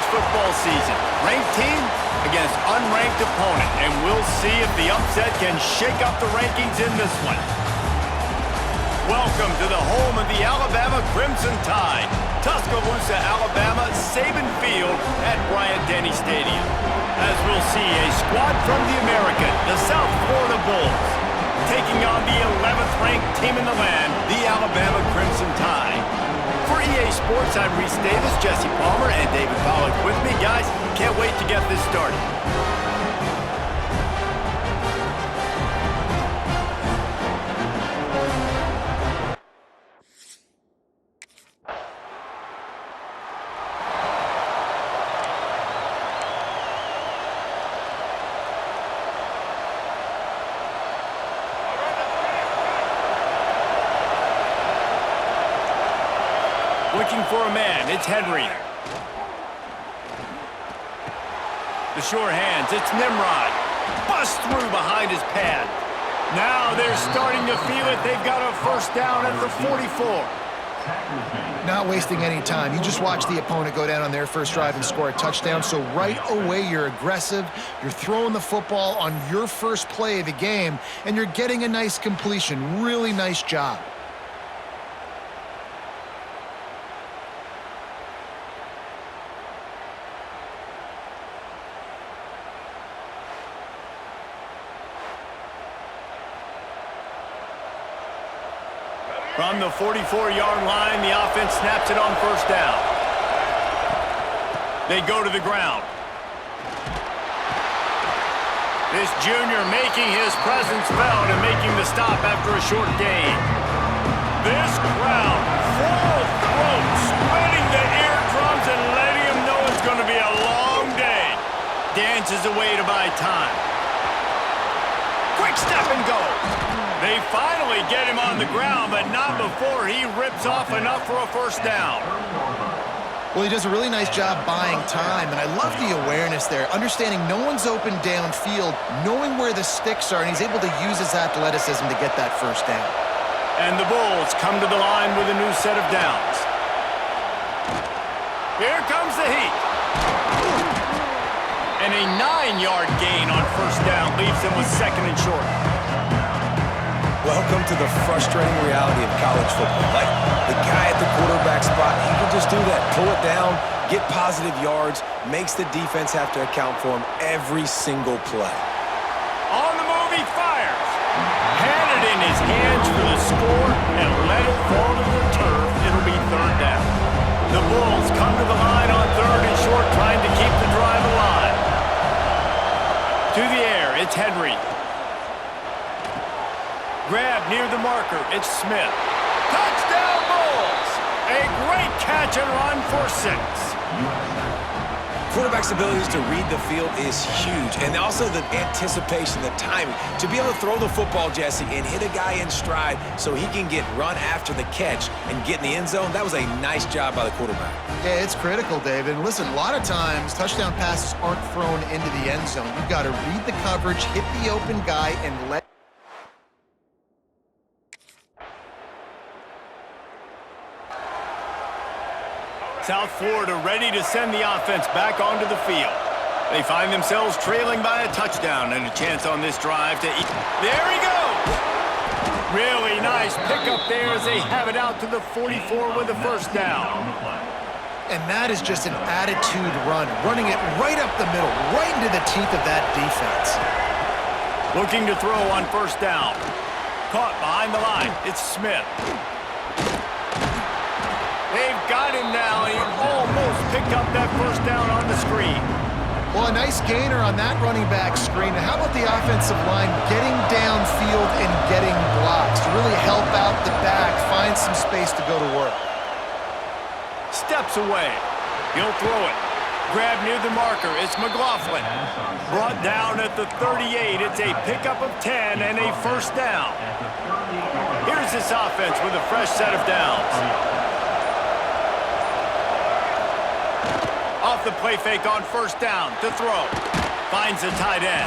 college football season. Ranked team against unranked opponent, and we'll see if the upset can shake up the rankings in this one. Welcome to the home of the Alabama Crimson Tide. Tuscaloosa, Alabama, Saban Field at Bryant-Denny Stadium. As we'll see a squad from the American, the South Florida Bulls, taking on the 11th ranked team in the land, the Alabama Crimson Tide. For EA Sports, I'm Reese Davis, Jesse Palmer, and David Pollack with me. Guys, can't wait to get this started. Looking for a man, it's Henry. The sure hands, it's Nimrod. Bust through behind his pad. Now they're starting to feel it. They've got a first down at the 44. Not wasting any time. You just watch the opponent go down on their first drive and score a touchdown. So right away, you're aggressive. You're throwing the football on your first play of the game, and you're getting a nice completion. Really nice job. From the 44-yard line, the offense snaps it on first down. They go to the ground. This junior making his presence felt and making the stop after a short gain. This crowd, full throat, spreading the eardrums and letting him know it's going to be a long day. Dances away to buy time. Quick step and go. They finally get him on the ground, but not before he rips off enough for a first down. Well, he does a really nice job buying time, and I love the awareness there, understanding no one's open downfield, knowing where the sticks are, and he's able to use his athleticism to get that first down. And the Bulls come to the line with a new set of downs. Here comes the heat. And a 9-yard gain on first down leaves him with second and short. Welcome to the frustrating reality of college football. Like, the guy at the quarterback spot, he can just do that. Pull it down, get positive yards, makes the defense have to account for him every single play. On the move, he fires. Had it in his hands for the score and let it fall to the turf. It'll be third down. The Bulls come to the line on third and short, trying to keep the drive alive. To the air, it's Henry. Grab near the marker, it's Smith. Touchdown Bulls! A great catch and run for 6. Quarterback's abilities to read the field is huge, and also the anticipation, the timing. To be able to throw the football, Jesse, and hit a guy in stride so he can get run after the catch and get in the end zone, that was a nice job by the quarterback. Yeah, it's critical, David. And listen, a lot of times, touchdown passes aren't thrown into the end zone. You've got to read the coverage, hit the open guy, and let South Florida ready to send the offense back onto the field. They find themselves trailing by a touchdown and a chance on this drive to eat. There he goes! Really nice pickup there as they have it out to the 44 with the first down. And that is just an attitude run, running it right up the middle, right into the teeth of that defense. Looking to throw on first down. Caught behind the line, it's Smith. They've got him now, and he almost picked up that first down on the screen. Well, a nice gainer on that running back screen. And how about the offensive line getting downfield and getting blocks to really help out the back, find some space to go to work? Steps away. He'll throw it. Grab near the marker. It's McLaughlin. Brought down at the 38. It's a pickup of 10 and a first down. Here's this offense with a fresh set of downs. Off the play fake on first down to throw. Finds the tight end.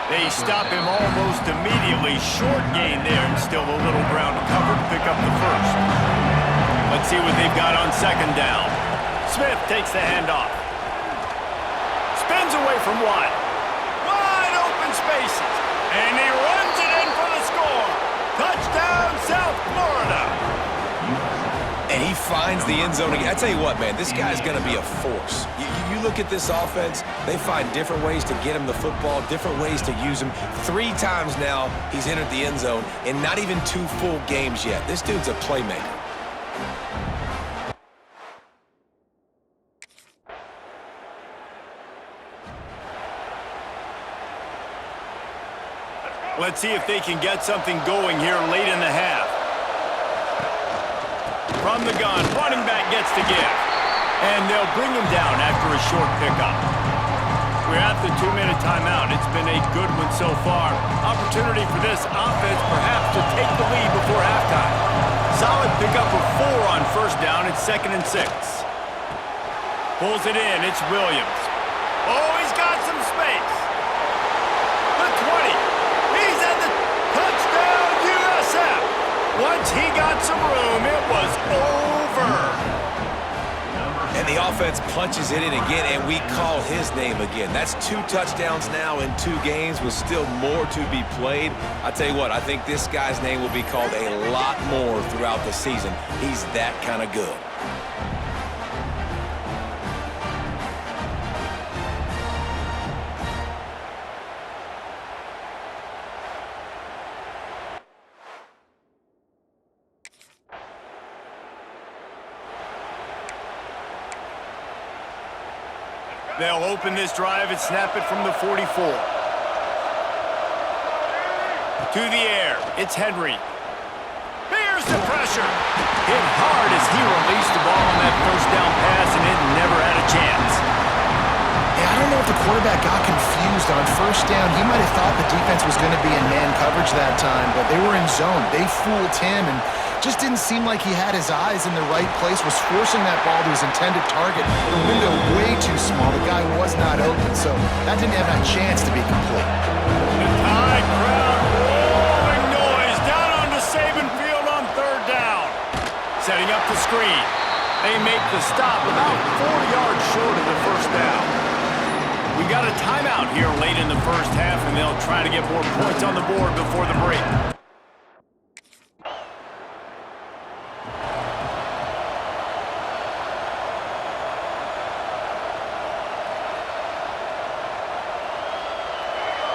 They stop him almost immediately. Short gain there and still a little ground to cover to pick up the first. Let's see what they've got on second down. Smith takes the handoff. from one. Wide open spaces. And he runs it in for the score. Touchdown, South Florida. And he finds the end zone again. I tell you what, man, this guy's going to be a force. You look at this offense, they find different ways to get him the football, different ways to use him. 3 times now he's entered the end zone in not even 2 full games yet. This dude's a playmaker. Let's see if they can get something going here late in the half. From the gun, running back gets the give. And they'll bring him down after a short pickup. We're at the 2-minute timeout. It's been a good one so far. Opportunity for this offense perhaps to take the lead before halftime. Solid pickup of 4 on first down. It's 2nd and 6. Pulls it in. It's Williams. Oh, he's got some space. The 20. He's at the touchdown USF. Once he got some room, it was over. And the offense punches it in again, and we call his name again. That's 2 touchdowns now in 2 games with still more to be played. I tell you what, I think this guy's name will be called a lot more throughout the season. He's that kind of good. They'll open this drive and snap it from the 44. To the air, it's Henry. Bears the pressure. Hit hard as he released the ball on that first down pass, and it never had a chance. Yeah, I don't know if the quarterback got confused on first down. He might have thought the defense was going to be in man coverage that time, but they were in zone. They fooled him, and just didn't seem like he had his eyes in the right place, was forcing that ball to his intended target. The window way too small. The guy was not open, so that didn't have a chance to be complete. The Tide crowd rolling noise down onto Saban Field on 3rd down. Setting up the screen. They make the stop about 4 yards short of the first down. We got a timeout here late in the first half, and they'll try to get more points on the board before the break.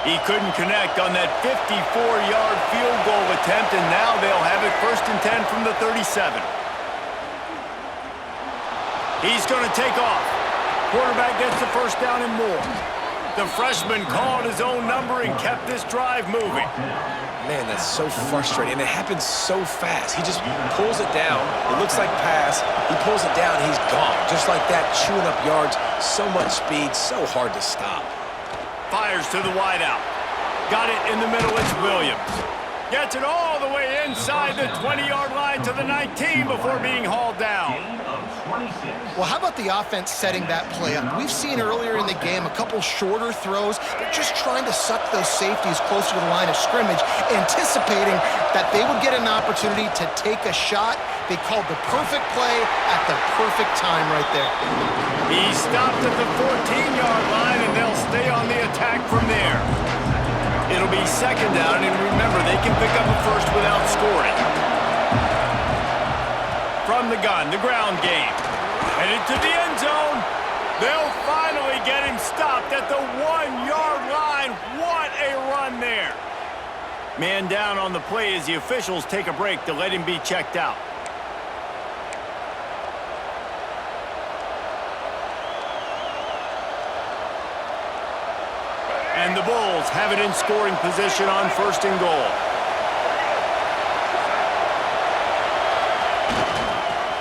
He couldn't connect on that 54-yard field goal attempt, and now they'll have it 1st and 10 from the 37. He's going to take off. Quarterback gets the first down and more. The freshman called his own number and kept this drive moving. Man, that's so frustrating. And it happens so fast. He just pulls it down. It looks like pass. He pulls it down, he's gone. Just like that, chewing up yards. So much speed, so hard to stop. Fires to the wideout. Got it in the middle, it's Williams. Gets it all the way inside the 20-yard line to the 19 before being hauled down. Well, how about the offense setting that play up? We've seen earlier in the game a couple shorter throws. They're just trying to suck those safeties closer to the line of scrimmage, anticipating that they would get an opportunity to take a shot. They called the perfect play at the perfect time right there. He stopped at the 14-yard line, and they'll stay on the attack from there. It'll be 2nd down, and remember, they can pick up a first without scoring. From the gun, the ground game. Headed to the end zone. They'll finally get him stopped at the 1-yard line. What a run there. Man down on the play as the officials take a break to let him be checked out. And the Bulls have it in scoring position on 1st and goal.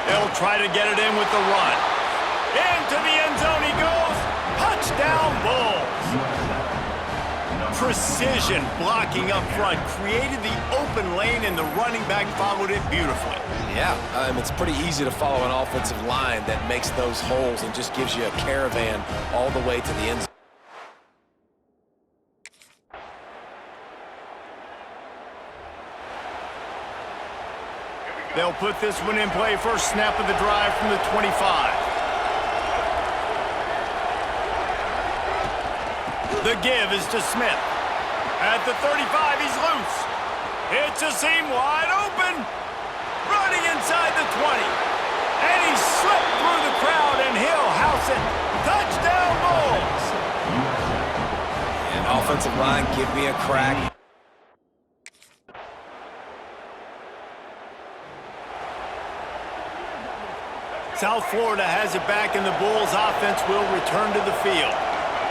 They'll try to get it in with the run. Into the end zone he goes. Touchdown, Bulls. Precision blocking up front created the open lane, and the running back followed it beautifully. Yeah, it's pretty easy to follow an offensive line that makes those holes and just gives you a caravan all the way to the end zone. They'll put this one in play. First snap of the drive from the 25. The give is to Smith. At the 35, he's loose. It's a seam wide open. Running inside the 20. And he slipped through the crowd, and he'll house it. Touchdown, Bulls. And offensive line, give me a crack. South Florida has it back, and the Bulls offense will return to the field.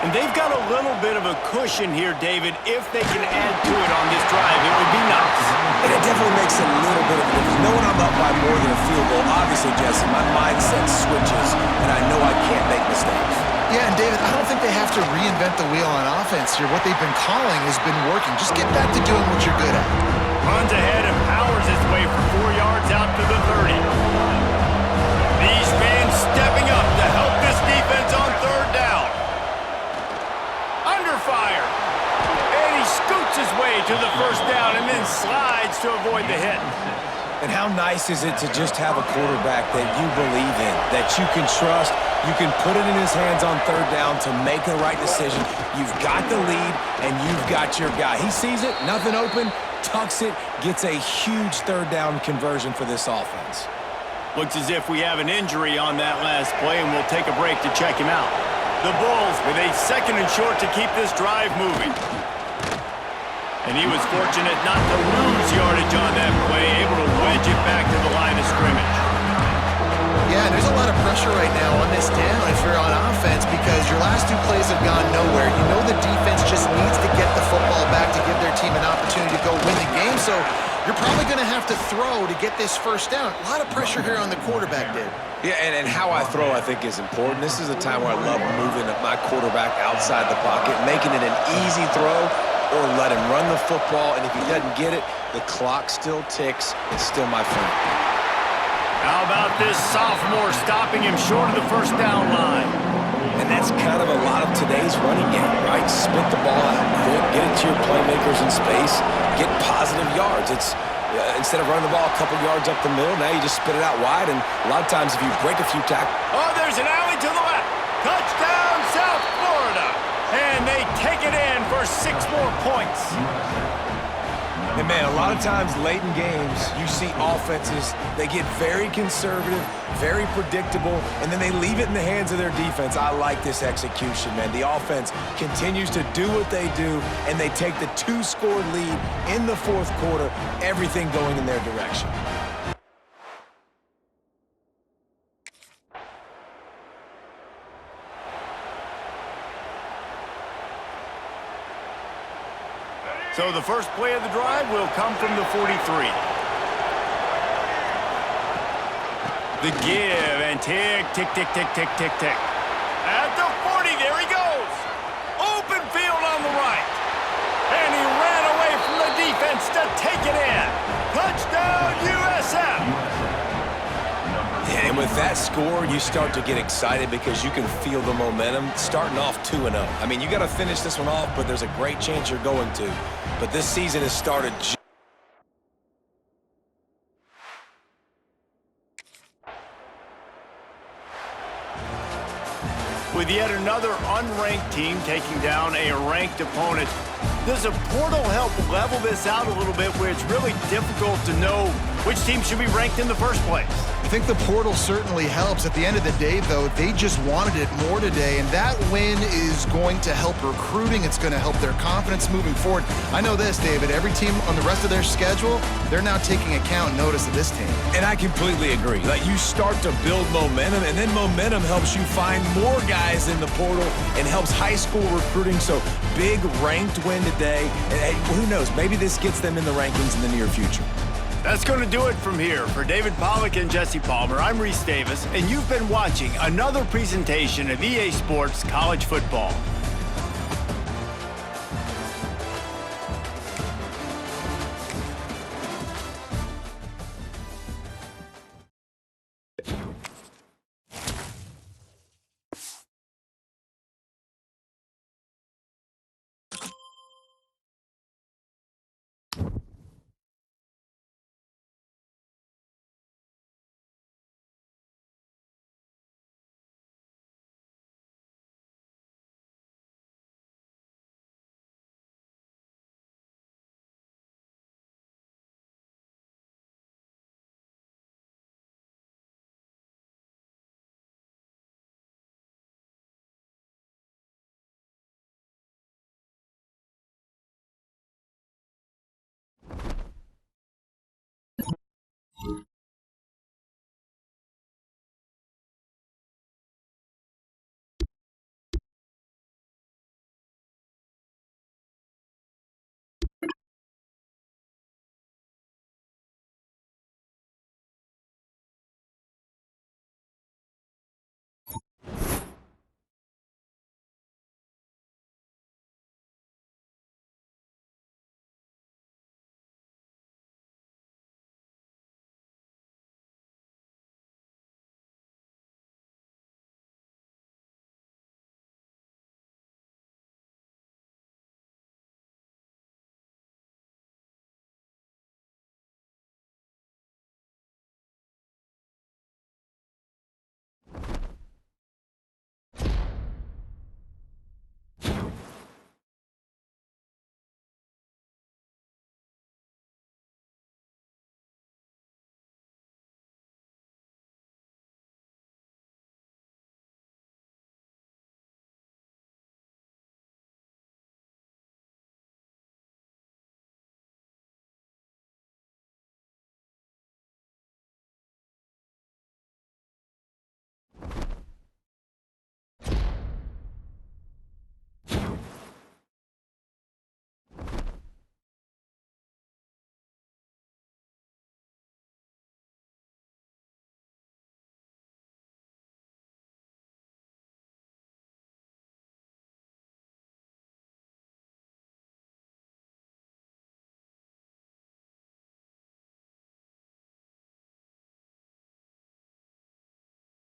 And they've got a little bit of a cushion here, David. If they can add to it on this drive, it would be nice. And it definitely makes a little bit of a difference. Knowing I'm up by more than a field goal, obviously, Jesse, my mindset switches, and I know I can't make mistakes. Yeah, and David, I don't think they have to reinvent the wheel on offense here. What they've been calling has been working. Just get back to doing what you're good at. Runs ahead and powers his way for 4 yards out to the 30. These fans stepping up to help this defense on third down. Under fire. And he scoots his way to the first down and then slides to avoid the hit. And how nice is it to just have a quarterback that you believe in, that you can trust, you can put it in his hands on third down to make the right decision. You've got the lead, and you've got your guy. He sees it, nothing open, tucks it, gets a huge third down conversion for this offense. Looks as if we have an injury on that last play, and we'll take a break to check him out. The Bulls with a 2nd and short to keep this drive moving. And he was fortunate not to lose yardage on that play, able to wedge it back to the line of scrimmage. Yeah, there's a lot of pressure right now on this down if you're on offense because your last 2 plays have gone nowhere. You know the defense just needs to get the football back to give their team an opportunity to go win the game, so you're probably going to have to throw to get this first down. A lot of pressure here on the quarterback, Dave. Yeah, and how I throw, I think, is important. This is a time where I love moving my quarterback outside the pocket, making it an easy throw, or let him run the football, and if he doesn't get it, the clock still ticks. It's still my friend. How about this sophomore stopping him short of the first down line? And that's kind of a lot of today's running game, right? Spit the ball out quick, get it to your playmakers in space, get positive yards. It's instead of running the ball a couple yards up the middle, now you just spit it out wide, and a lot of times if you break a few tackles... Oh, there's an alley to the left. Touchdown, South Florida. And they take it in for 6 more points. And, man, a lot of times late in games, you see offenses, they get very conservative, very predictable, and then they leave it in the hands of their defense. I like this execution, man. The offense continues to do what they do, and they take the 2-score lead in the 4th quarter, everything going in their direction. So the first play of the drive will come from the 43. The give, and tick, tick, tick, tick, tick, tick, tick. At the 40, there he goes. Open field on the right. And he ran away from the defense to take it in. Touchdown, USF. And with that score, you start to get excited because you can feel the momentum starting off 2-0. I mean, you got to finish this one off, but there's a great chance you're going to. But this season has started. With yet another unranked team taking down a ranked opponent, does a portal help level this out a little bit where it's really difficult to know which team should be ranked in the first place? I think the portal certainly helps. At the end of the day, though, they just wanted it more today, and that win is going to help recruiting. It's going to help their confidence moving forward. I know this, David. Every team on the rest of their schedule, they're now taking account and notice of this team. And I completely agree. Like, you start to build momentum, and then momentum helps you find more guys in the portal and helps high school recruiting. So, big ranked win today. And who knows, maybe this gets them in the rankings in the near future. That's going to do it from here. For David Pollack and Jesse Palmer, I'm Reese Davis, and you've been watching another presentation of EA Sports College Football.